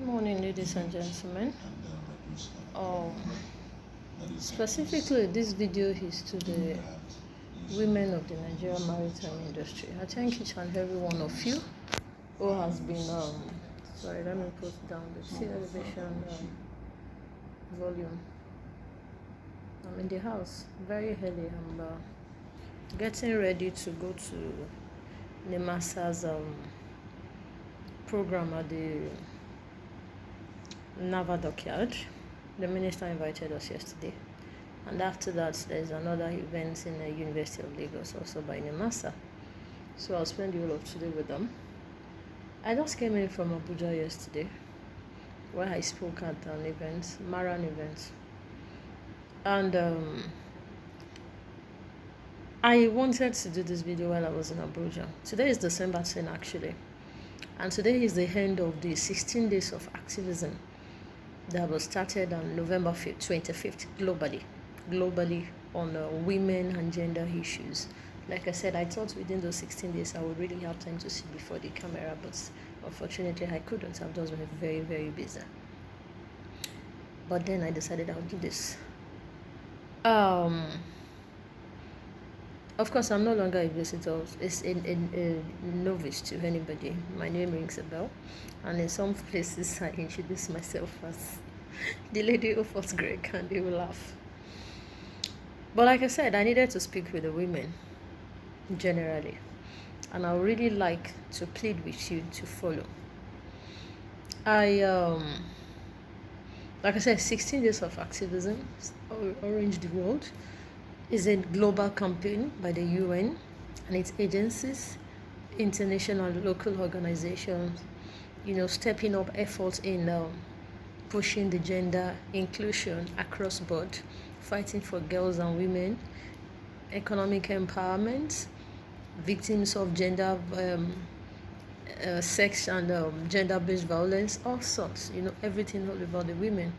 Morning, ladies and gentlemen. Um, Specifically, this video is to the women of the Nigerian maritime industry. I thank each and every one of you who has been. Sorry, let me put down the sea elevation volume. I'm in the house very early. I'm getting ready to go to NEMASA's program at the Naval Dockyard. The minister invited us yesterday, and after that there's another event in the University of Lagos, also by NEMASA. So I'll spend the whole of today with them. I just came in from Abuja yesterday, where I spoke at an event, Maran event, and I wanted to do this video while I was in Abuja. Today is December 10 actually, and today is the end of the 16 days of activism that was started on November 5th, 25th, globally on women and gender issues. Like I said, I thought within those 16 days I would really have time to sit before the camera, but unfortunately I couldn't. I've just been very, very busy. But then I decided I'll do this. Of course, I'm no longer a visitor. It's a novice to anybody. My name rings a bell, and in some places I introduce myself as the lady who fought Greg, and they will laugh. But like I said, I needed to speak with the women generally, and I would really like to plead with you to follow. Like I said, 16 days of activism, Orange the World, is a global campaign by the UN and its agencies, international local organizations, stepping up efforts in pushing the gender inclusion across board, fighting for girls and women, economic empowerment, victims of gender, sex and gender-based violence, all sorts, everything all about the women.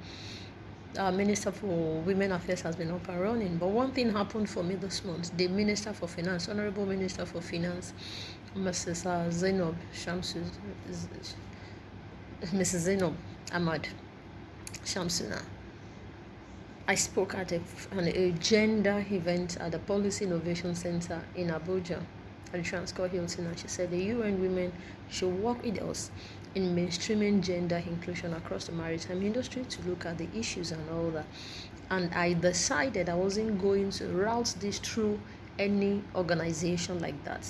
Our Minister for Women Affairs has been up and running. But one thing happened for me this month. The Minister for Finance, Honorable Minister for Finance, Mrs. Zainab Shamsu, Mrs. Zainab Ahmad Shamsuna. I spoke at a gender event at the Policy Innovation Center in Abuja at the Transcorp Hilton, and she said the UN women should work with us in mainstreaming gender inclusion across the maritime industry to look at the issues and all that. And I decided I wasn't going to route this through any organization like that,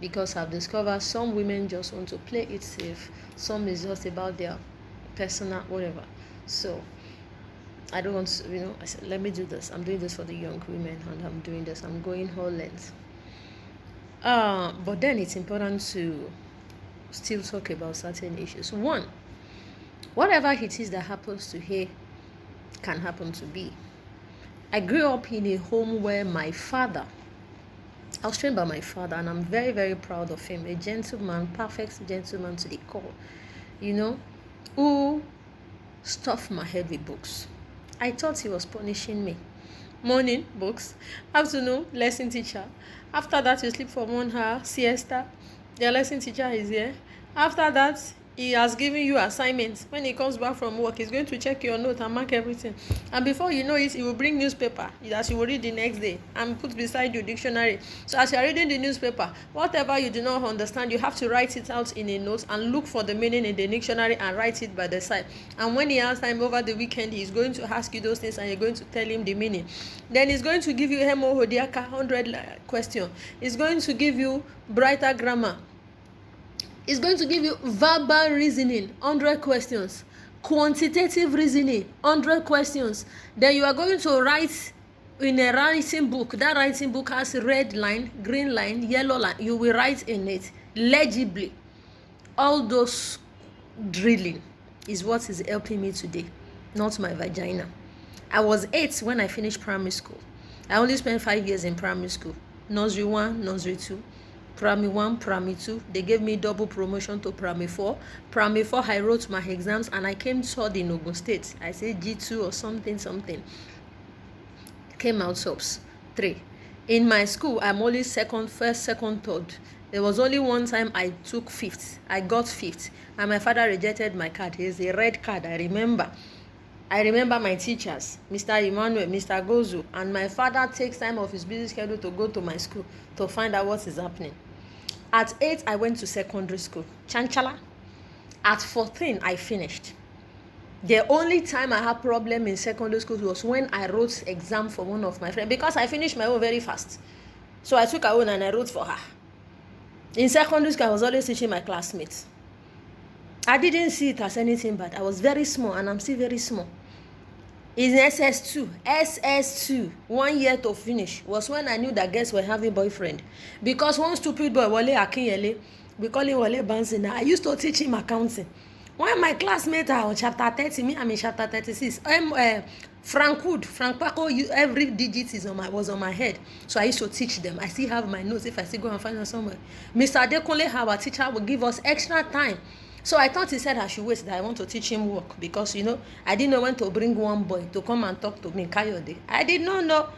because I've discovered some women just want to play it safe, some is just about their personal whatever. So I don't want to, I said, let me do this. I'm doing this for the young women, and I'm doing this. I'm going whole length. But then it's important to still talk about certain issues. One, whatever it is that happens to her can happen to B. I grew up in a home where I was trained by my father, and I'm very, very proud of him. A gentleman, perfect gentleman to the core, who stuffed my head with books. I thought he was punishing me. Morning, books. Afternoon, lesson teacher. After that, you sleep for 1 hour, siesta. Your lesson teacher is here. After that, he has given you assignments. When he comes back from work, he's going to check your note and mark everything. And before you know it, he will bring newspaper that you will read the next day and put beside your dictionary. So as you're reading the newspaper, whatever you do not understand, you have to write it out in a note and look for the meaning in the dictionary and write it by the side. And when he has time over the weekend, he's going to ask you those things and you're going to tell him the meaning. Then he's going to give you Hemo Hodiaka 100 question. He's going to give you brighter grammar. It's going to give you verbal reasoning, 100 questions. Quantitative reasoning, 100 questions. Then you are going to write in a writing book. That writing book has red line, green line, yellow line. You will write in it legibly. All those drilling is what is helping me today, not my vagina. I was 8 when I finished primary school. I only spent 5 years in primary school. Nursery 1, nursery 2. Primary 1, primary 2, they gave me double promotion to primary 4. Primary 4, I wrote my exams and I came third in Ogun State. I said G2 or something. Came out tops 3. In my school, I'm only second, first, second, third. There was only one time I took fifth. I got fifth. And my father rejected my card. It's a red card, I remember. I remember my teachers, Mr. Emmanuel, Mr. Gozu, and my father takes time off his busy schedule to go to my school to find out what is happening. At 8, I went to secondary school, Chanchala. At 14, I finished. The only time I had problem in secondary school was when I wrote exam for one of my friends, because I finished my own very fast. So I took her own and I wrote for her. In secondary school, I was always teaching my classmates. I didn't see it as anything bad. I was very small and I'm still very small. In SS2, 1 year to finish, was when I knew that girls were having boyfriend. Because one stupid boy, Wale Akinyele, we call him Wale Bansina, I used to teach him accounting. When my classmates are on chapter 30, me, I'm in chapter 36. Frank Paco, every digit was on my head. So I used to teach them. I still have my notes if I still go and find them somewhere. Mr. Adekunle, our teacher, will give us extra time. So I thought he said I should wait, that I want to teach him work. Because, I didn't know when to bring one boy to come and talk to me, Kayode. I did not know.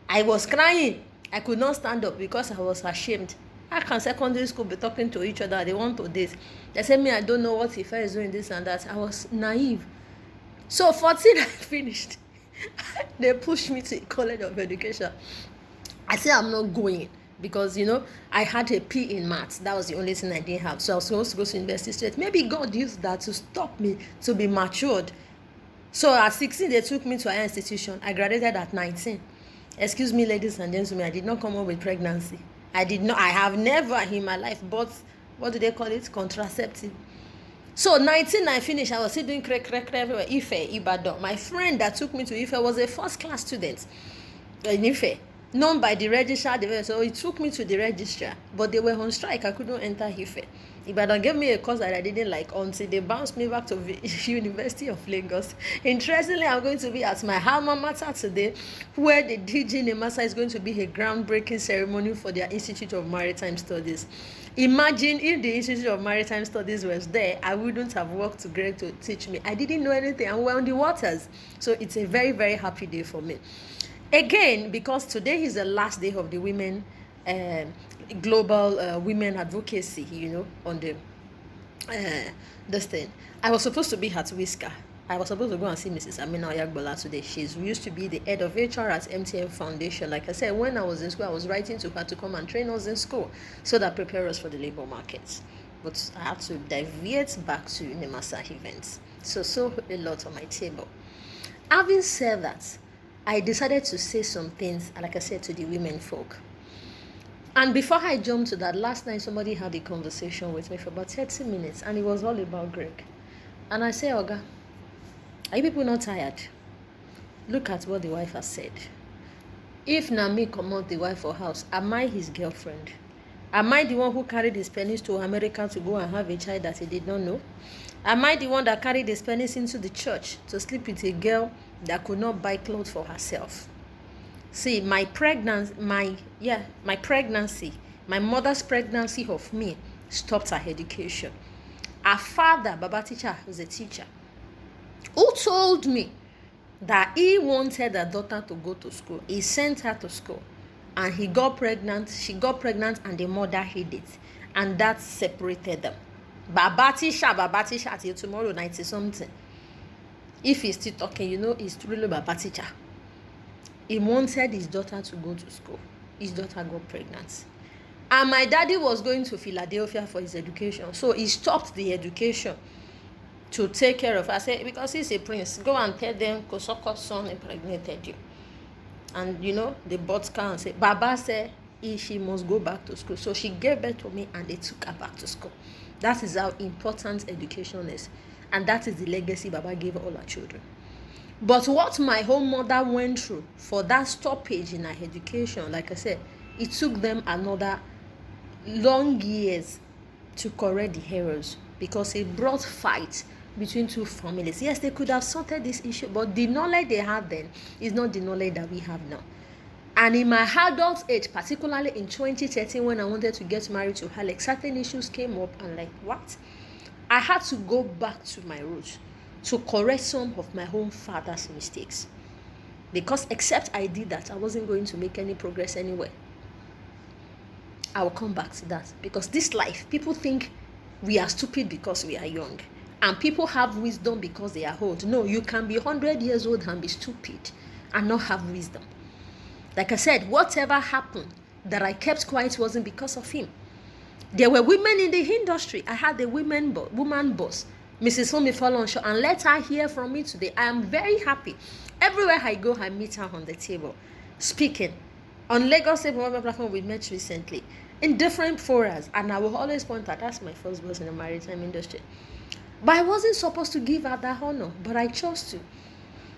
I was crying. I could not stand up because I was ashamed. How can secondary school be talking to each other? They want to date. They said, me, I don't know what if I is doing this and that. I was naive. So 14, I finished. They pushed me to College of Education. I said, I'm not going. Because, I had a P in maths. That was the only thing I didn't have. So I was supposed to go to university straight. Maybe God used that to stop me, to be matured. So at 16, they took me to an institution. I graduated at 19. Excuse me, ladies and gentlemen, I did not come up with pregnancy. I have never in my life bought, what do they call it? Contraceptive. So 19, I finished. I was still doing crack everywhere. Ife, Ibadan. My friend that took me to Ife was a first-class student in Ife, known by the registrar. So he took me to the registrar, but they were on strike. I couldn't enter Ife. Ibadan gave me a course that I didn't like until they bounced me back to University of Lagos. Interestingly, I'm going to be at my alma mater today, where the DG Nemasa is going to be a groundbreaking ceremony for their Institute of Maritime Studies. Imagine if the Institute of Maritime Studies was there, I wouldn't have worked to Greg to teach me. I didn't know anything, and we're on the waters. So it's a very, very happy day for me. Again, because today is the last day of the women global women advocacy, on the this thing. I was supposed to be at Whisker. I was supposed to go and see Mrs. Amina Oyagbola today. She's used to be the head of HR at MTN Foundation. Like I said, when I was in school, I was writing to her to come and train us in school so that prepare us for the labor markets. But I had to deviate back to Nemasa events. So a lot on my table. Having said that, I decided to say some things, like I said, to the women folk. And before I jump to that, last night somebody had a conversation with me for about 30 minutes, and it was all about Greg. And I say, Oga, are you people not tired? Look at what the wife has said. If Nami come out the wife for house, am I his girlfriend? Am I the one who carried his penis to America to go and have a child that he did not know? Am I the one that carried his penis into the church to sleep with a girl that could not buy clothes for herself? See, my pregnancy, my mother's pregnancy of me stopped her education. Her father, Baba teacher, was a teacher, who told me that he wanted her daughter to go to school. He sent her to school, and he got pregnant. She got pregnant, and the mother hid it, and that separated them. Baba teacher, till tomorrow 90 something. If he's still talking, he's really Baba teacher. He wanted his daughter to go to school. His daughter got pregnant. And my daddy was going to Philadelphia for his education. So he stopped the education to take care of her. I said, because he's a prince, go and tell them Kosoko's son impregnated you. And, they bought car and said, Baba said she must go back to school. So she gave birth to me and they took her back to school. That is how important education is. And that is the legacy Baba gave all our children. But what my home mother went through for that stoppage in her education, like I said, it took them another long years to correct the errors, because it brought fight between two families. Yes, they could have sorted this issue, but the knowledge they had then is not the knowledge that we have now. And in my adult age, particularly in 2013, when I wanted to get married to Alex, certain issues came up, and like, what? I had to go back to my roots to correct some of my own father's mistakes. Because except I did that, I wasn't going to make any progress anywhere. I will come back to that. Because this life, people think we are stupid because we are young. And people have wisdom because they are old. No, you can be 100 years old and be stupid and not have wisdom. Like I said, whatever happened that I kept quiet wasn't because of him. There were women in the industry. I had a woman boss, Mrs. Fumi Folonsho, and let her hear from me today. I am very happy. Everywhere I go, I meet her on the table, speaking. On Lagos State Women Platform, we met recently in different forums, and I will always point out that's my first boss in the maritime industry. But I wasn't supposed to give her that honor, but I chose to.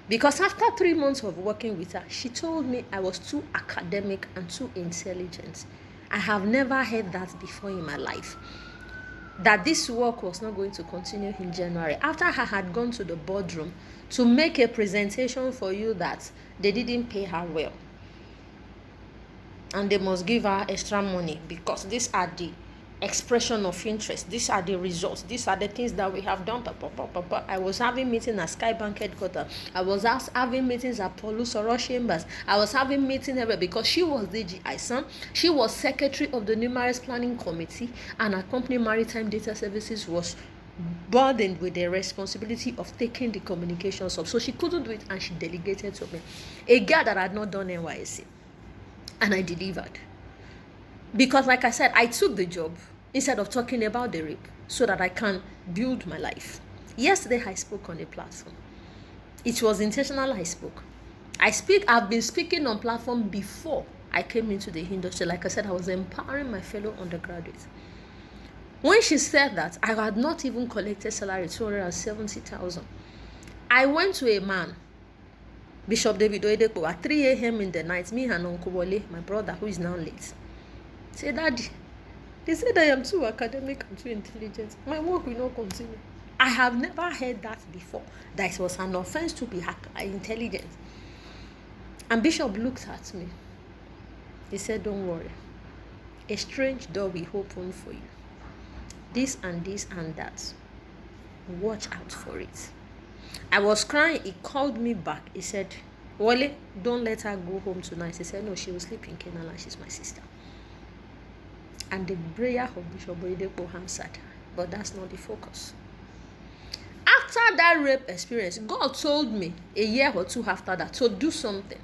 Because after 3 months of working with her, she told me I was too academic and too intelligent. I have never heard that before in my life. That this work was not going to continue in January. After I had gone to the boardroom to make a presentation for you that they didn't pay her well. And they must give her extra money because these are the expression of interest. These are the results. These are the things that we have done. I was having meetings at Skybank headquarters. I was having meetings at Polusoro Chambers. I was having meetings everywhere because she was DG ISAM. She was secretary of the numerous planning committee, and her company Maritime Data Services was burdened with the responsibility of taking the communications up. So she couldn't do it, and she delegated to me. A girl that had not done NYSC. And I delivered. Because like I said, I took the job instead of talking about the rape so that I can build my life. Yesterday, I spoke on a platform. It was intentional I spoke. I've been speaking on platform before I came into the industry. Like I said, I was empowering my fellow undergraduates. When she said that, I had not even collected salary, 270,000. I went to a man, Bishop David Oyedepo, at 3 a.m. in the night, me and Uncle Wole, my brother, who is now late. Say, Daddy, they said I am too academic and too intelligent. My work will not continue. I have never heard that before, that it was an offense to be intelligent. And Bishop looked at me. He said, don't worry. A strange door will open for you. This and this and that. Watch out for it. I was crying. He called me back. He said, Wole, don't let her go home tonight. He said, no, she will sleep in Kenala. She's my sister. And the prayer of Bishop Oyedepo answered. But that's not the focus. After that rape experience, God told me a year or two after that to do something.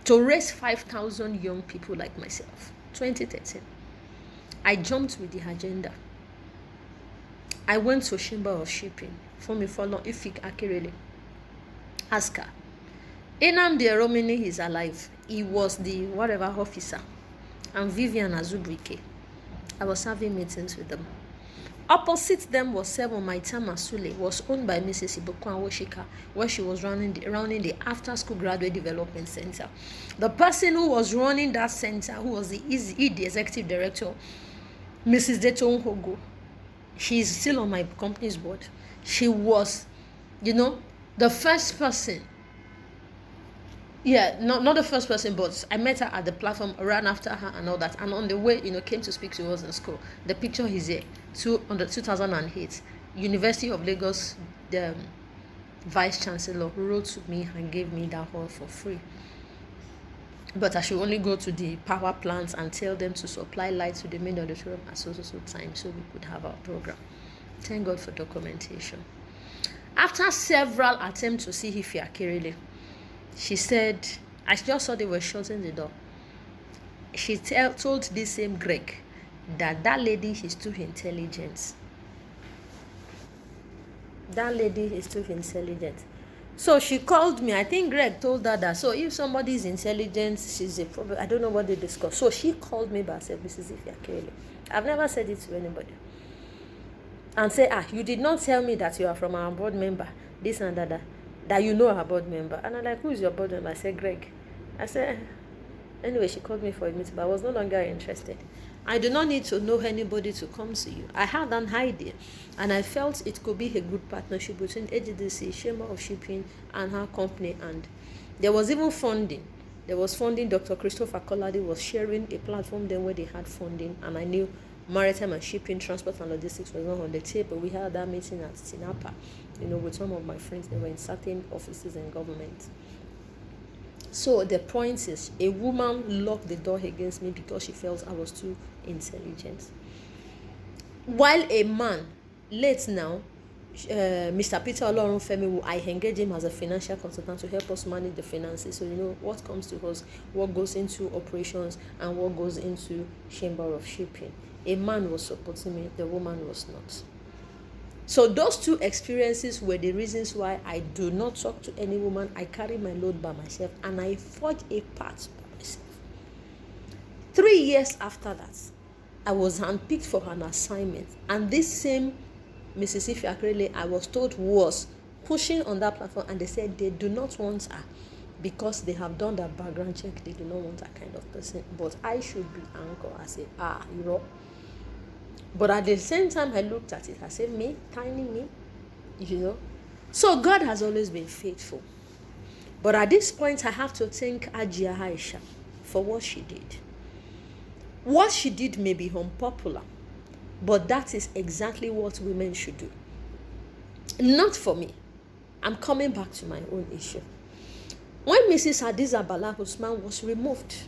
To raise 5,000 young people like myself. 2013. I jumped with the agenda. I went to Chamber of Shipping. Fumi Folon Ifik Akirele. Ask her. Nnamdi Eromini is alive. He was the whatever officer. And Vivian Azubrike. I was having meetings with them. Opposite them was Seven Maitama Sule, was owned by Mrs. Ibukwan Woshika, where she was running the after-school graduate development center. The person who was running that center, who was the executive director, Mrs. Deton Hogo, she's still on my company's board. She was, the first person. Yeah, not the first person, but I met her at the platform, ran after her and all that. And on the way, came to speak to us in school. The picture is here, on the 2008. University of Lagos, the Vice Chancellor wrote to me and gave me that hall for free. But I should only go to the power plants and tell them to supply light to the main auditorium at so time so we could have our program. Thank God for documentation. After several attempts to see Ify Akirele, she said, I just saw they were shutting the door. She told this same Greg that lady is too intelligent. That lady is too intelligent. So she called me. I think Greg told her that. So if somebody is intelligent, she's a problem. I don't know what they discussed. So she called me back and said, Mrs. Ify Akirele. I've never said it to anybody. And say, you did not tell me that you are from our board member, this and that you know our board member. And I'm like, who is your board member? I said, Greg. I said, anyway, she called me for a meeting, but I was no longer interested. I do not need to know anybody to come to you. I had an idea, and I felt it could be a good partnership between AGDC, Chamber of Shipping, and her company. And there was even funding. There was funding. Dr. Christopher Colladi was sharing a platform then where they had funding, and I knew Maritime and Shipping, Transport and Logistics was not on the table. We had that meeting at Tinapa, with some of my friends. They were in certain offices in government. So the point is, a woman locked the door against me because she felt I was too intelligent. While a man, late now, Mr. Peter Olorunfemi, I engage him as a financial consultant to help us manage the finances. So you know what comes to us, what goes into operations, and what goes into chamber of shipping. A man was supporting me, the woman was not. So those two experiences were the reasons why I do not talk to any woman. I carry my load by myself, and I forge a path by myself. 3 years after that, I was handpicked for an assignment, and this same Mrs. Ife Akrele, I was told, was pushing on that platform, and they said they do not want her because they have done that background check. They do not want that kind of person, but I should be anchor. I said, you know. But at the same time, I looked at it. I said, me, tiny me, you know. So God has always been faithful. But at this point, I have to thank Ajia Aisha for what she did. What she did may be unpopular, but that is exactly what women should do. Not for me. I'm coming back to my own issue. When Mrs. Hadiza Bala Usman was removed,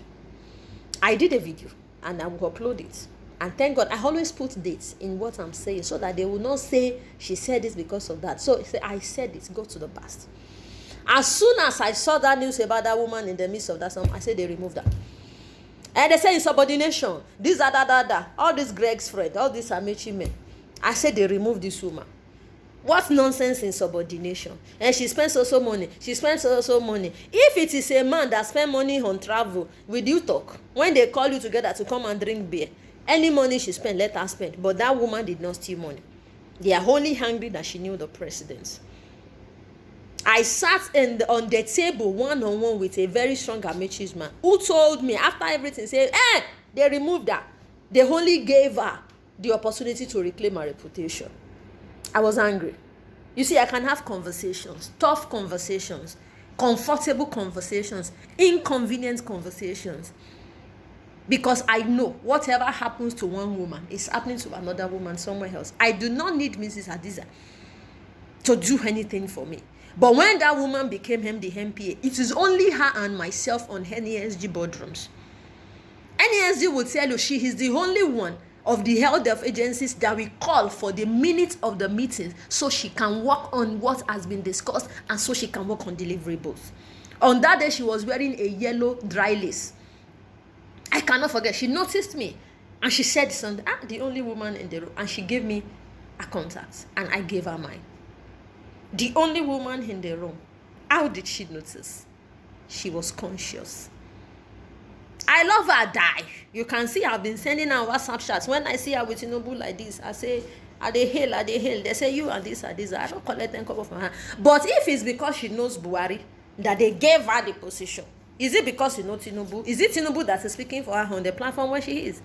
I did a video and I will upload it. And thank God, I always put dates in what I'm saying so that they will not say she said this because of that. So I said it, go to the past. As soon as I saw that news about that woman in the midst of that song, I said they removed her. And they say insubordination, this, all these Greg's friend, all these Amechi men. I said they removed this woman. What nonsense insubordination? And she spends also money. She spends also money. If it is a man that spends money on travel, will you talk? When they call you together to come and drink beer, any money she spent, let her spend. But that woman did not steal money. They are only hungry that she knew the president. I sat on the table one-on-one with a very strong Amechi's man who told me after everything, say, they removed her. They only gave her the opportunity to reclaim her reputation. I was angry. You see, I can have conversations, tough conversations, comfortable conversations, inconvenient conversations. Because I know whatever happens to one woman is happening to another woman somewhere else. I do not need Mrs. Hadiza to do anything for me. But when that woman became the MPA, it is only her and myself on NESG boardrooms. NESG will tell you she is the only one of the health of agencies that we call for the minutes of the meetings so she can work on what has been discussed and so she can work on deliverables. On that day, she was wearing a yellow dry lace. I cannot forget. She noticed me and she said something. The only woman in the room. And she gave me a contact and I gave her mine. The only woman in the room. How did she notice? She was conscious. I love her die. You can see I've been sending her WhatsApp chats. When I see her with Tinubu like this, I say, are they hail, are they hail? They say you and this, are this. I don't collect them cover from her. But if it's because she knows Buhari, that they gave her the position, is it because you know Tinubu? Is it Tinubu that is speaking for her on the platform where she is?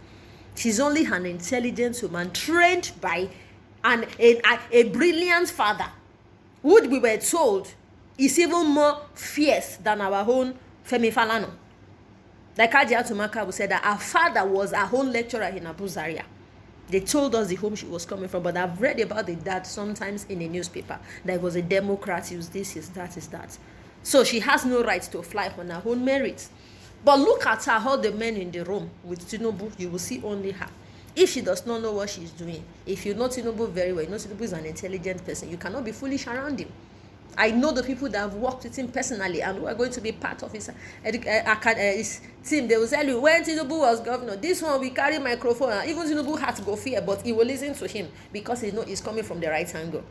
She's only an intelligent woman trained by a brilliant father, who we were told is even more fierce than our own Femi Falana. Like Ajia Tumaka would say that her father was her own lecturer in Abu Zaria. They told us the home she was coming from, but I've read about the dad sometimes in a newspaper that it was a Democrat, he was this, is that. So she has no right to fly on her own merits. But look at her, all the men in the room with Tinubu, you will see only her. If she does not know what she's doing, if you know Tinubu very well, you know Tinubu is an intelligent person, you cannot be foolish around him. I know the people that have worked with him personally and who are going to be part of his team. They will tell you, when Tinubu was governor, this one will carry microphone. Even Tinubu had to go fear, but he will listen to him because he knows he's coming from the right angle.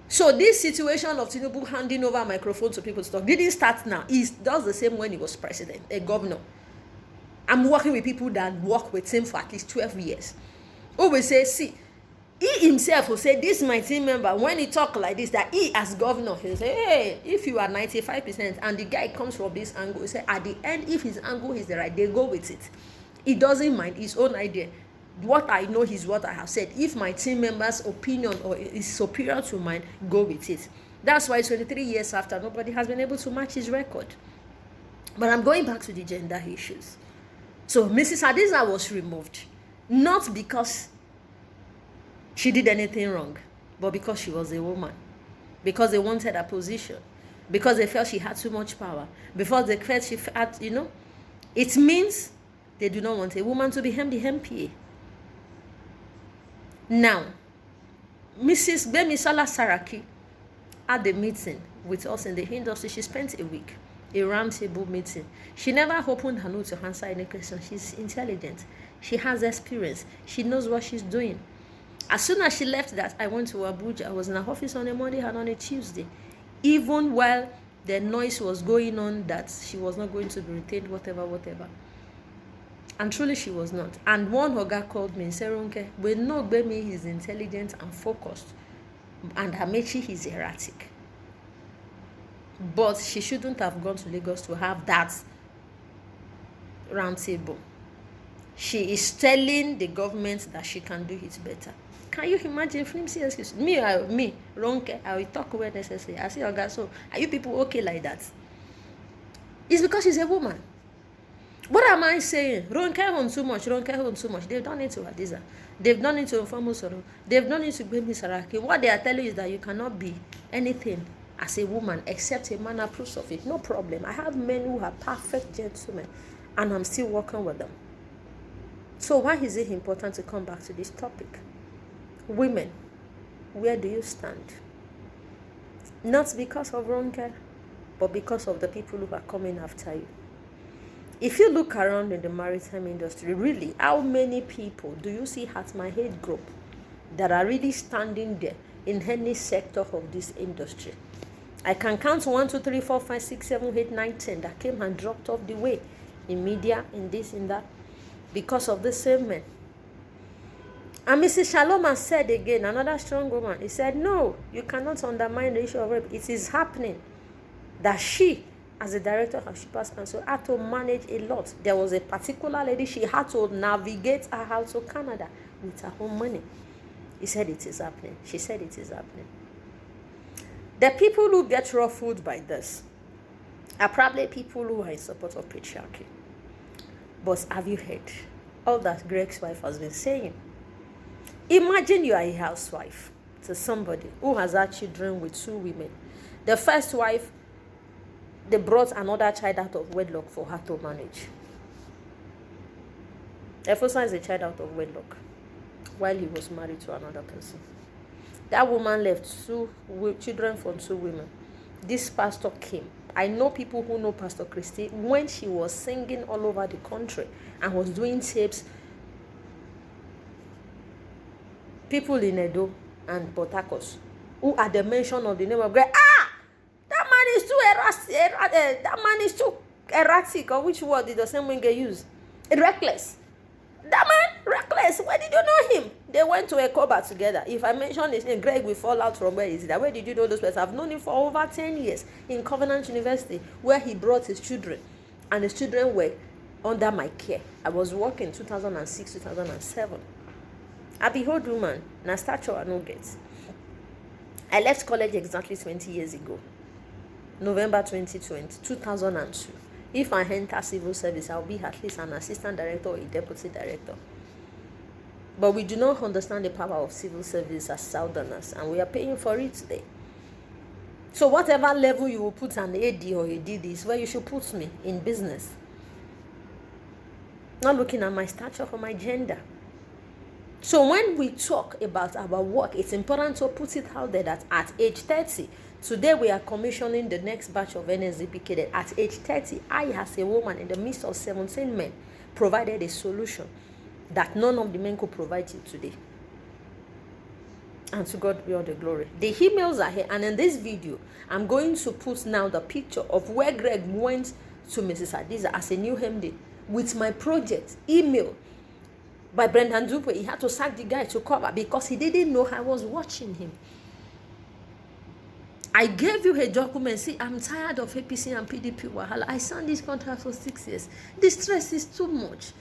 So this situation of Tinubu handing over microphone to people to talk didn't start now. He does the same when he was president, a governor. I'm working with people that work with him for at least 12 years. Who will say, see, he himself will say, this is my team member. When he talk like this, that he as governor, he'll say, hey, if you are 95% and the guy comes from this angle, he say, at the end, if his angle is the right, they go with it. He doesn't mind his own idea. What I know is what I have said. If my team member's opinion or is superior to mine, go with it. That's why 23 years after, nobody has been able to match his record. But I'm going back to the gender issues. So Mrs. Hadiza was removed, not because she did anything wrong, but because she was a woman, because they wanted a position, because they felt she had too much power, because they felt she had, it means they do not want a woman to be the MPA. Now, Mrs. Gbemisola Saraki had a meeting with us in the industry. She spent a week, a roundtable meeting. She never opened her note to answer any question. She's intelligent. She has experience. She knows what she's doing. As soon as she left that, I went to Abuja. I was in her office on a Monday and on a Tuesday. Even while the noise was going on that she was not going to be retained, whatever. And truly she was not. And one Oga called me and said, Ronke, we know Gbemi is intelligent and focused, and Amechi is erratic. But she shouldn't have gone to Lagos to have that round table. She is telling the government that she can do it better. Can you imagine? Excuse me, Ronke, I will talk where necessary. I say, Oga, so are you people okay like that? It's because she's a woman. What am I saying? Ronke on too much. They've done it to Hadiza. They've done it to Mfamusoro. They've done it to Gbemi Saraki. What they are telling you is that you cannot be anything as a woman except a man approves of it. No problem. I have men who are perfect gentlemen, and I'm still working with them. So why is it important to come back to this topic? Women, where do you stand? Not because of Ronke, but because of the people who are coming after you. If you look around in the maritime industry, really, how many people do you see at my age group that are really standing there in any sector of this industry? I can count 1, 2, 3, 4, 5, 6, 7, 8, 9, 10 that came and dropped off the way in media, in this, in that, because of the same men. And Mrs. Shalom has said again, another strong woman, he said, no, you cannot undermine the issue of rape. It is happening. That she, as a director of Shippers Council, had to manage a lot. There was a particular lady, she had to navigate her out to Canada with her own money. He said it is happening. She said it is happening. The people who get ruffled by this are probably people who are in support of patriarchy. But have you heard all that Greg's wife has been saying? Imagine you are a housewife to somebody who has had children with 2 women. The first wife, they brought another child out of wedlock for her to manage. Efosa is a child out of wedlock while he was married to another person. That woman left 2 children from 2 women. This pastor came. I know people who know Pastor Christy when she was singing all over the country and was doing tapes. People in Edo and Port Harcourt who at the mention of the name of God, that man is too erratic. That man is too erratic. Or which word did the same one get used? Reckless. That man, reckless. Where did you know him? They went to a cover together. If I mention his name, Greg will fall out from where is that? Where did you know those people? I've known him for over 10 years in Covenant University, where he brought his children, and his children were under my care. I was working 2006, 2007. I be old woman, na stature I no get. I left college exactly 20 years ago. November 2020, 2002. If I enter civil service, I'll be at least an assistant director or a deputy director. But we do not understand the power of civil service as Southerners, and we are paying for it today. So whatever level you will put an AD or a DD is where you should put me in business. Not looking at my stature or my gender. So when we talk about our work, it's important to put it out there that at age 30, today we are commissioning the next batch of NSDP cadets. At age 30, I, as a woman in the midst of 17 men, provided a solution that none of the men could provide you today. And to God be all the glory. The emails are here, and in this video, I'm going to put now the picture of where Greg went to Mrs. Hadiza as a new MD with my project email by Brendan Dupe. He had to sack the guy to cover because he didn't know I was watching him. I gave you a document. See, I'm tired of APC and PDP wahala. I signed this contract for 6 years. The stress is too much.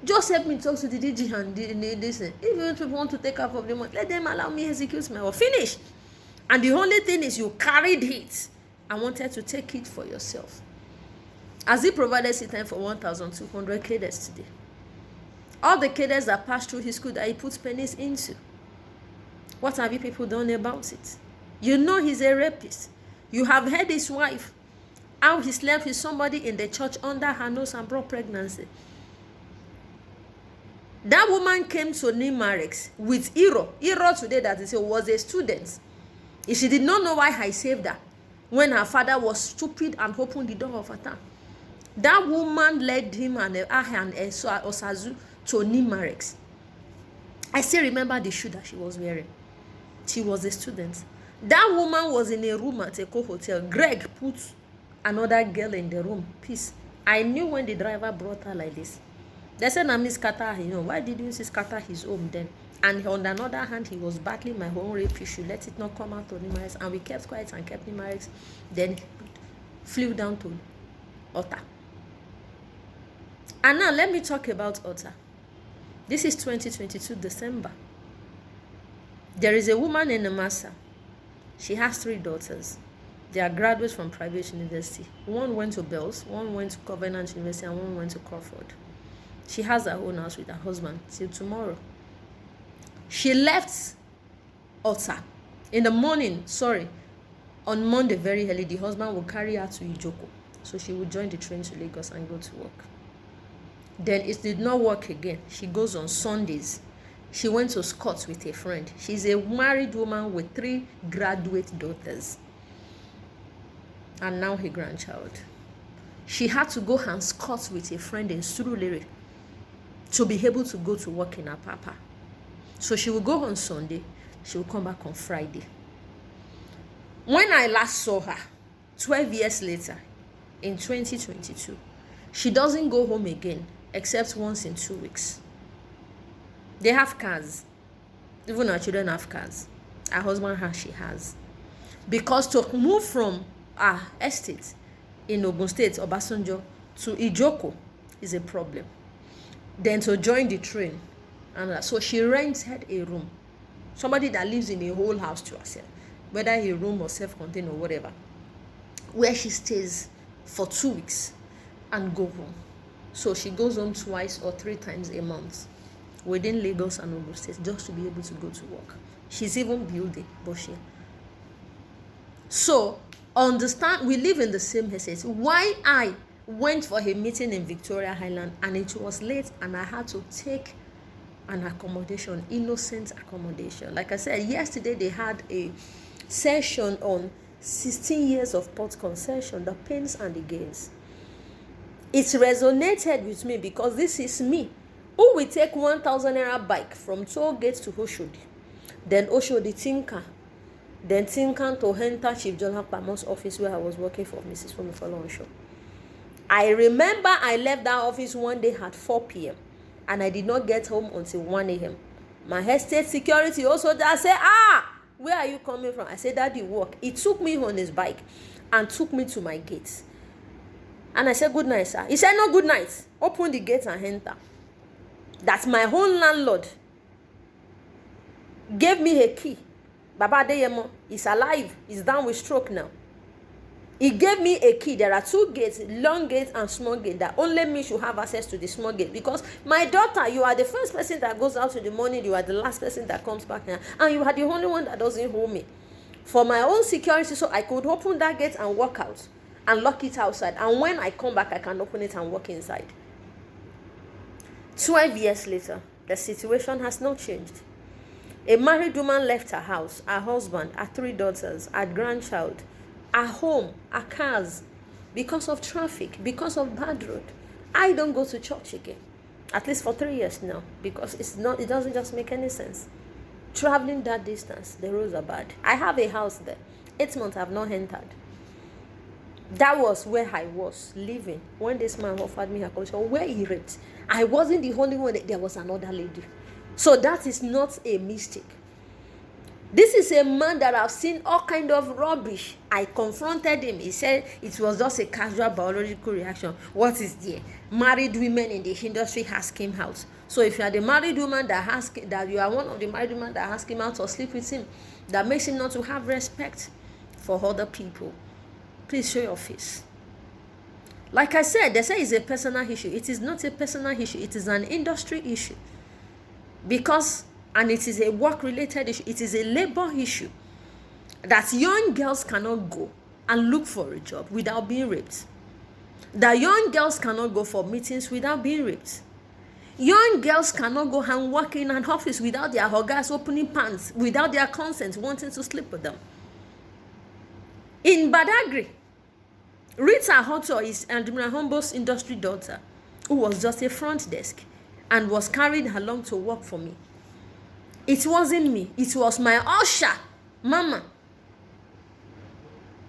Just help me talk to the DG and this. If you want to take half of the money, let them allow me execute my work. Finish. And the only thing is you carried it. I wanted to take it for yourself. As he provided seat time for 1,200 cadets today. All the cadets that passed through his school that he put pennies into. What have you people done about it? You know he's a rapist. You have heard his wife, how he slept with somebody in the church under her nose and brought pregnancy. That woman came to Nimarex with Iro. Iro today that is was a student. She did not know why I saved her when her father was stupid and opened the door of her town. That woman led him and Osazu to Nimarex. I still remember the shoe that she was wearing. She was a student. That woman was in a room at Eco Hotel. Greg put another girl in the room. Peace. I knew when the driver brought her like this. They said, "Nami scatter, why did you scatter his home then?" And on the other hand, he was battling my own rape issue. Let it not come out to Nimarex. And we kept quiet and kept Nimarex. Then flew down to Otta. And now let me talk about Otta. This is 2022 December. There is a woman in Namasa. She has 3 daughters. They are graduates from private university. One went to Bells, one went to Covenant University, and one went to Crawford. She has her own house with her husband till tomorrow. She left Otta in the morning, on Monday very early. The husband will carry her to Ijoko. So she will join the train to Lagos and go to work. Then it did not work again. She goes on Sundays. She went to Scott with a friend. She's a married woman with 3 graduate daughters. And now her grandchild. She had to go and Scott with a friend in Surulere to be able to go to work in her papa. So she will go on Sunday. She will come back on Friday. When I last saw her, 12 years later, in 2022, she doesn't go home again except once in 2 weeks. They have cars. Even her children have cars. Her husband has, she has. Because to move from her estate in Ogun State, Obasanjo, to Ijoko is a problem. Then to join the train. And so she rented a room. Somebody that lives in a whole house to herself. Whether a room or self-contained or whatever. Where she stays for 2 weeks and go home. So she goes home 2 or 3 times a month within Lagos and Ogun State just to be able to go to work. She's even building, but she. So, understand, we live in the same estate. Why I went for a meeting in Victoria Island and it was late and I had to take an accommodation, innocent accommodation. Like I said, yesterday they had a session on 16 years of port concession, the pains and the gains. It resonated with me because this is me who will take 1,000 naira bike from toll gate to Oshodi, then Oshodi Tinka, then Tinka to enter Chief John Pamon's office where I was working for Mrs. Fumi Folonsho. I remember I left that office one day at 4 p.m. and I did not get home until 1 a.m. My estate security also just said, where are you coming from? I said, Daddy, work. He took me on his bike and took me to my gate. And I said, good night, sir. He said, no, good night. Open the gate and enter. That's my own landlord. Gave me a key. Baba Adeyemo is alive. He's down with stroke now. He gave me a key. There are 2 gates, long gate and small gate, that only me should have access to the small gate. Because my daughter, you are the first person that goes out in the morning. You are the last person that comes back here. And you are the only one that doesn't hold me. For my own security, so I could open that gate and walk out. And lock it outside. And when I come back, I can open it and walk inside. 12 years later, the situation has not changed. A married woman left her house, her husband, her 3 daughters, her grandchild, her home, her cars, because of traffic, because of bad road. I don't go to church again, at least for 3 years now, because it doesn't just make any sense. Traveling that distance, the roads are bad. I have a house there. 8 months I have not entered. That was where I was living when this man offered me a accommodation where he raped. I wasn't the only one. There was another lady. So that is not a mistake. This is a man that I've seen all kind of rubbish. I confronted him. He said it was just a casual biological reaction. What is there? Married women in the industry ask him out. So if you are the married woman that you are one of the married women that ask him out or sleep with him, that makes him not to have respect for other people, please show your face. Like I said, they say it's a personal issue. It is not a personal issue. It is an industry issue. And it is a work-related issue. It is a labor issue. That young girls cannot go and look for a job without being raped. That young girls cannot go for meetings without being raped. Young girls cannot go and work in an office without their ogas opening pants, without their consent, wanting to sleep with them. In Badagry, Rita Hotto is Admiral Humbo's industry daughter, who was just a front desk and was carried along to work for me. It wasn't me. It was my usher, mama,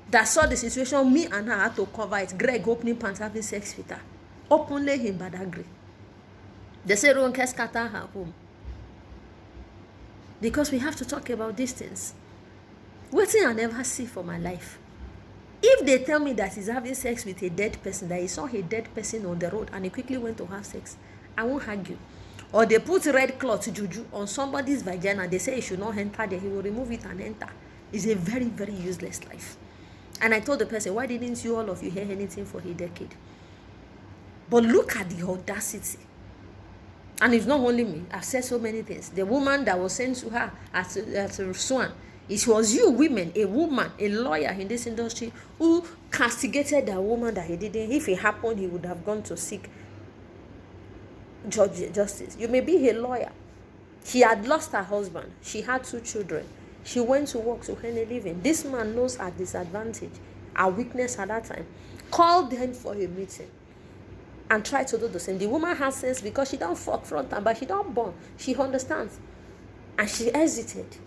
that saw the situation. Me and her had to cover it. Greg opening pants, having sex with her. Openly in Badagry. They say Ronke scatter her home. Because we have to talk about these things. What thing I never see for my life. If they tell me that he's having sex with a dead person, that he saw a dead person on the road and he quickly went to have sex, I won't argue. Or they put red cloth juju on somebody's vagina, they say he should not enter there, he will remove it and enter. It's a very, very useless life. And I told the person, why didn't you all of you hear anything for a decade? But look at the audacity. And it's not only me. I've said so many things. The woman that was sent to her as a swan, it was you women, a woman, a lawyer in this industry, who castigated that woman that he didn't. If it happened, he would have gone to seek justice. You may be a lawyer. She had lost her husband. She had 2 children. She went to work to earn a living. This man knows her disadvantage, her weakness at that time. Called them for a meeting and try to do the same. The woman has sense because she don't fuck front and back. She don't born. She understands. And she hesitated.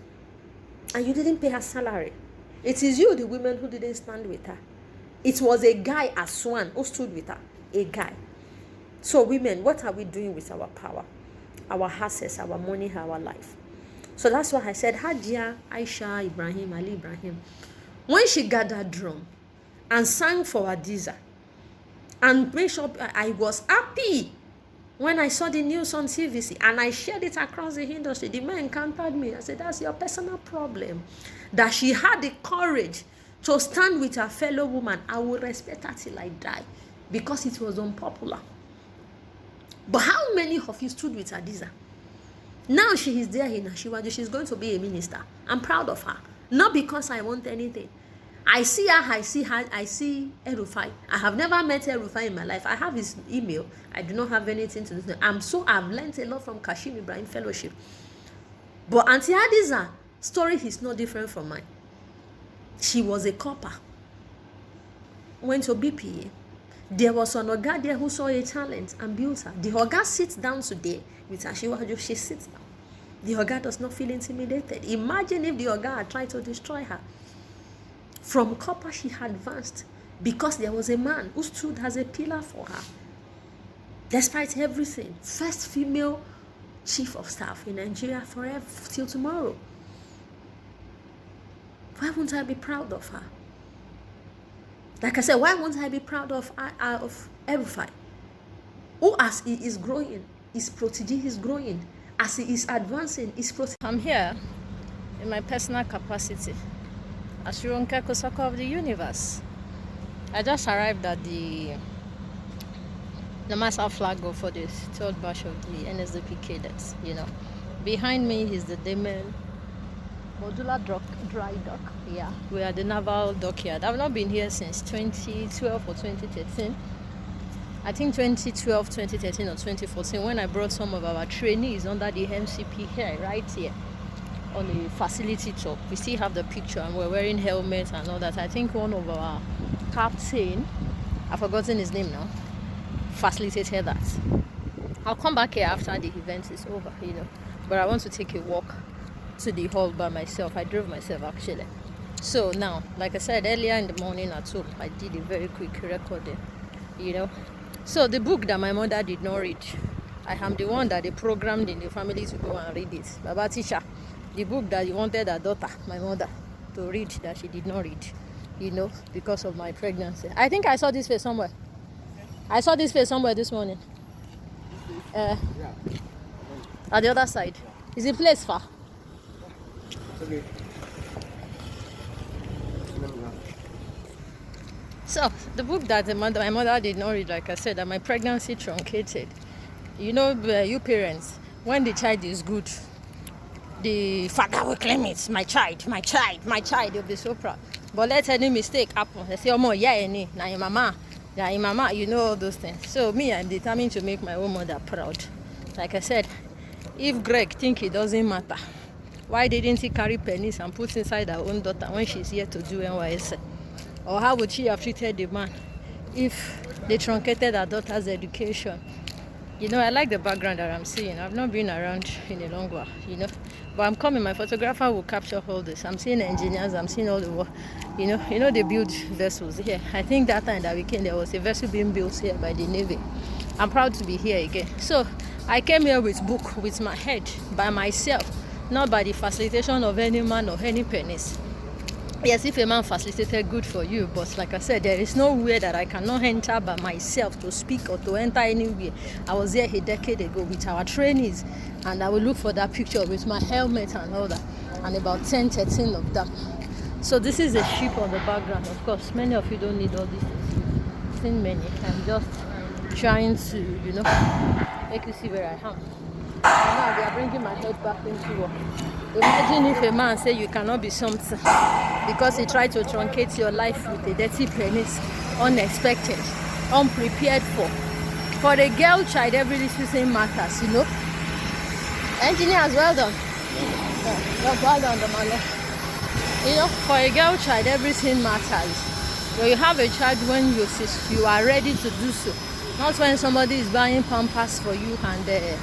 And you didn't pay her salary. It is you, the women, who didn't stand with her. It was a guy, a swan, who stood with her. A guy. So women, what are we doing with our power? Our assets, our money, our life. So that's why I said, Hajia, Aisha, Ibrahim, Ali Ibrahim, when she gathered drum and sang for Hadiza, and made sure I was happy when I saw the news on TVC and I shared it across the industry. The man encountered me. I said, that's your personal problem. That she had the courage to stand with her fellow woman. I will respect her till I die because it was unpopular. But how many of you stood with Hadiza? Now she is there in Ashiwaju. She's going to be a minister. I'm proud of her. Not because I want anything. I see her, I see El-Rufai. I have never met El-Rufai in my life. I have his email. I do not have anything to do. I've learned a lot from Kashim Ibrahim Fellowship. But Auntie Hadiza's story is not different from mine. She was a copper. Went to BPA. There was an Oga there who saw a talent and built her. The Oga sits down today with Ashiwaju. She sits down. The Oga does not feel intimidated. Imagine if the Oga had tried to destroy her. From copper, she had advanced because there was a man who stood as a pillar for her. Despite everything, first female chief of staff in Nigeria forever till tomorrow. Why won't I be proud of her? Like I said, why won't I be proud of El-Rufai? Who, as he is growing, his protege is growing. As he is advancing, his protege. I'm here in my personal capacity as Ronke Kosoko of the universe. I just arrived at the Master flag for the 3rd batch of the NSDP cadets. Behind me is the Damen Modular Dry Dock. Yeah, we are at the Naval Dockyard. I've not been here since 2012 or 2013. I think 2012, 2013 or 2014 when I brought some of our trainees under the MCP here, right here, on the facility tour. We still have the picture and we're wearing helmets and all that. I think one of our captain, I've forgotten his name now, facilitated that. I'll come back here after the event is over, but I want to take a walk to the hall by myself. I drove myself actually. So now, like I said earlier in the morning at home, I did a very quick recording, So the book that my mother did not read, I am the one that they programmed in the family to go and read it. Baba teacher, the book that you wanted her daughter, my mother, to read that she did not read, because of my pregnancy. I think I saw this face somewhere. I saw this face somewhere this morning. At the other side. Is the place far? Okay. So, the book that my mother did not read, like I said, that my pregnancy truncated. You parents, when the child is good, the father will claim it, my child, you'll be so proud. But let any mistake happen. They say, oh, yeah, now your mama. Yeah, your mama, you know all those things. So me, I'm determined to make my own mother proud. Like I said, if Greg think it doesn't matter, why didn't he carry pennies and put inside her own daughter when she's here to do NYS? Or how would she have treated the man if they truncated her daughter's education? You know, I like the background that I'm seeing. I've not been around in a long while, you know. But I'm coming, my photographer will capture all this. I'm seeing engineers, I'm seeing all the work. You know they build vessels here. I think that time that we came, there was a vessel being built here by the Navy. I'm proud to be here again. So I came here with book, with my head, by myself, not by the facilitation of any man or any pennies. Yes, if a man facilitated, good for you. But like I said, there is nowhere that I cannot enter by myself to speak or to enter anywhere. I was here a decade ago with our trainees, and I will look for that picture with my helmet and all that, and about 10, 13 of them. So this is a ship on the background. Of course, many of you don't need all these things. I've seen many. I'm just trying to, make you see where I am. And now they are bringing my head back into work. Imagine if a man say you cannot be something because he tried to truncate your life with a dirty penis, unexpected, unprepared for. For a girl child, every little thing matters, Engineers, well done. Well done, the man. For a girl child, everything matters. So you have a child when you are ready to do so. Not when somebody is buying pampers for you and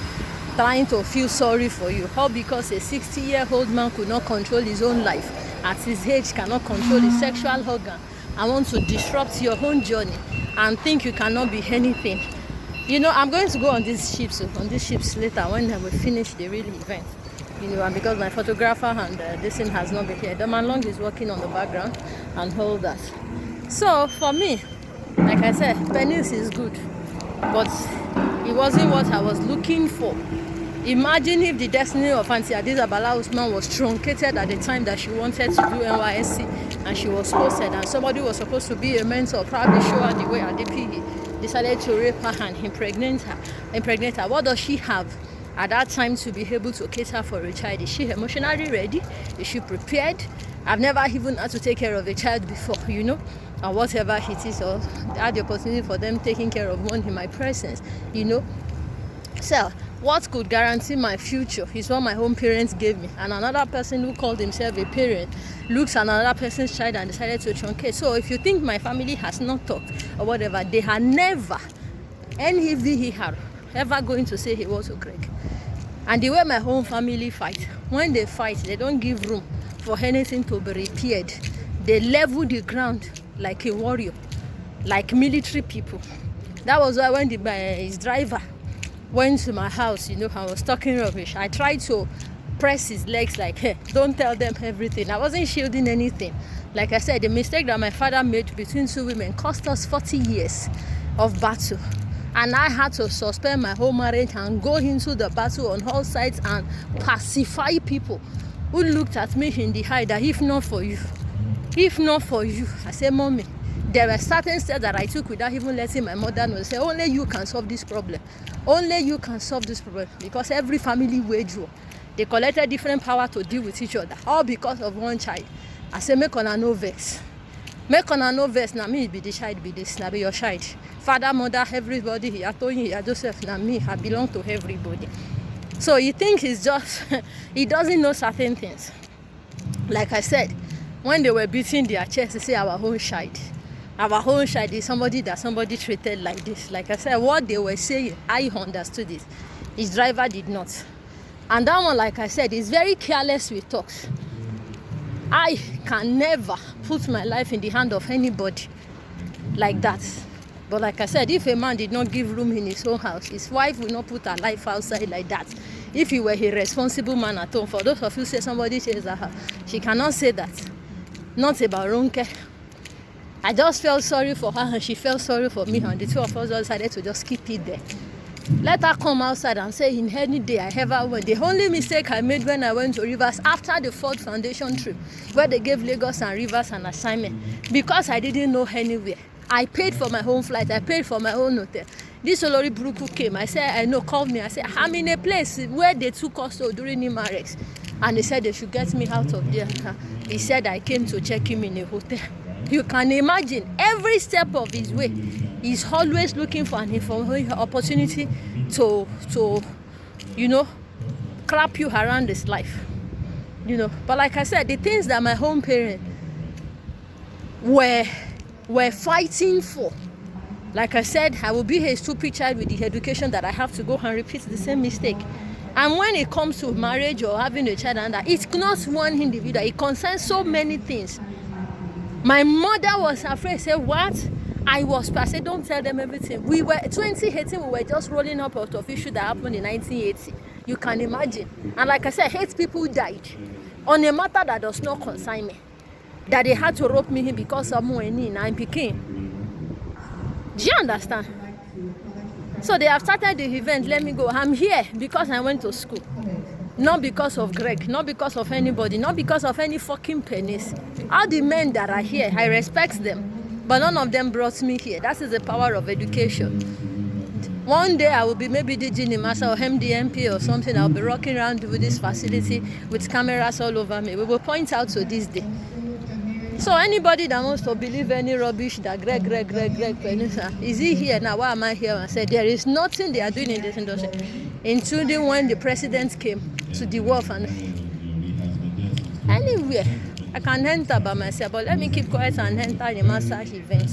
trying to feel sorry for you, all because a 60-year-old man could not control his own life, at his age cannot control his sexual organ, and want to disrupt your own journey and think you cannot be anything. I'm going to go on these ships later when we finish the real event. And because my photographer and this thing has not been here, the man long is working on the background and all that. So for me, like I said, penis is good, but it wasn't what I was looking for. Imagine if the destiny of Auntie Adiza Bala Usman was truncated at the time that she wanted to do NYSC and she was posted, and somebody was supposed to be a mentor, probably show her the way Adepiyi decided to rape her and impregnate her. What does she have at that time to be able to cater for a child? Is she emotionally ready? Is she prepared? I've never even had to take care of a child before, and whatever it is, or I had the opportunity for them taking care of one in my presence, So, what could guarantee my future is what my home parents gave me. And another person who called himself a parent looks at another person's child and decided to truncate. So, if you think my family has not talked or whatever, they are never, NEVER, ever going to say he was a Greg. And the way my home family fight, when they fight, they don't give room for anything to be repaired. They level the ground like a warrior, like military people. That was why when his driver went to my house, and was talking rubbish, I tried to press his legs like, hey, don't tell them everything. I wasn't shielding anything. Like I said, the mistake that my father made between two women cost us 40 years of battle. And I had to suspend my whole marriage and go into the battle on all sides and pacify people who looked at me in the eye that if not for you, I said, Mommy, there were certain steps that I took without even letting my mother know. Say, only you can solve this problem. Only you can solve this problem. Because every family wage war, they collected different power to deal with each other, all because of one child. I said, make una no vex. Make una no vex. Now me be the child, be this. Now be your child. Father, mother, everybody here. I told you here, Joseph. Now me, I belong to everybody. So you think he's just, he doesn't know certain things. Like I said, when they were beating their chest, they say our own child. Our own child is somebody that somebody treated like this. Like I said, what they were saying, I understood it. His driver did not. And that one, like I said, is very careless with talks. I can never put my life in the hand of anybody like that. But like I said, if a man did not give room in his own house, his wife will not put her life outside like that. If he were a responsible man at home, for those of you who say somebody says her, she cannot say that. Not about Ronke. I just felt sorry for her and she felt sorry for me, and the two of us decided to just keep it there. Let her come outside and say, in any day I ever went. The only mistake I made when I went to Rivers after the Ford Foundation trip, where they gave Lagos and Rivers an assignment, because I didn't know anywhere. I paid for my own flight. I paid for my own hotel. This Olori Buruku came. I said, I know, called me. I said, I'm in a place where they took us to during Nimarex. and they said they should get me out of there. He said I came to check him in a hotel. You can imagine every step of his way, he's always looking for an opportunity to clap you around his life. But like I said, the things that my home parents were fighting for, like I said, I will be a stupid child with the education that I have to go and repeat the same mistake. And when it comes to marriage or having a child, and that, it's not one individual, it concerns so many things. My mother was afraid. Say what? I said, don't tell them everything. 2018, we were just rolling up out of issue that happened in 1980. You can imagine. And like I said, 8 people died on a matter that does not concern me. That they had to rope me in because of money and I'm picking. Do you understand? So they have started the event. Let me go. I'm here because I went to school. Not because of Greg, not because of anybody, not because of any fucking pennies. All the men that are here, I respect them, but none of them brought me here. That is the power of education. One day I will be maybe the Genie Master or MDMP or something. I'll be rocking around with this facility with cameras all over me. We will point out to this day. So anybody that wants to believe any rubbish that Greg, Penisa, is he here now? Why am I here? I said there is nothing they are doing in this industry, including when the president came to the wharf and anywhere. I can enter by myself, but let me keep quiet and enter the master event.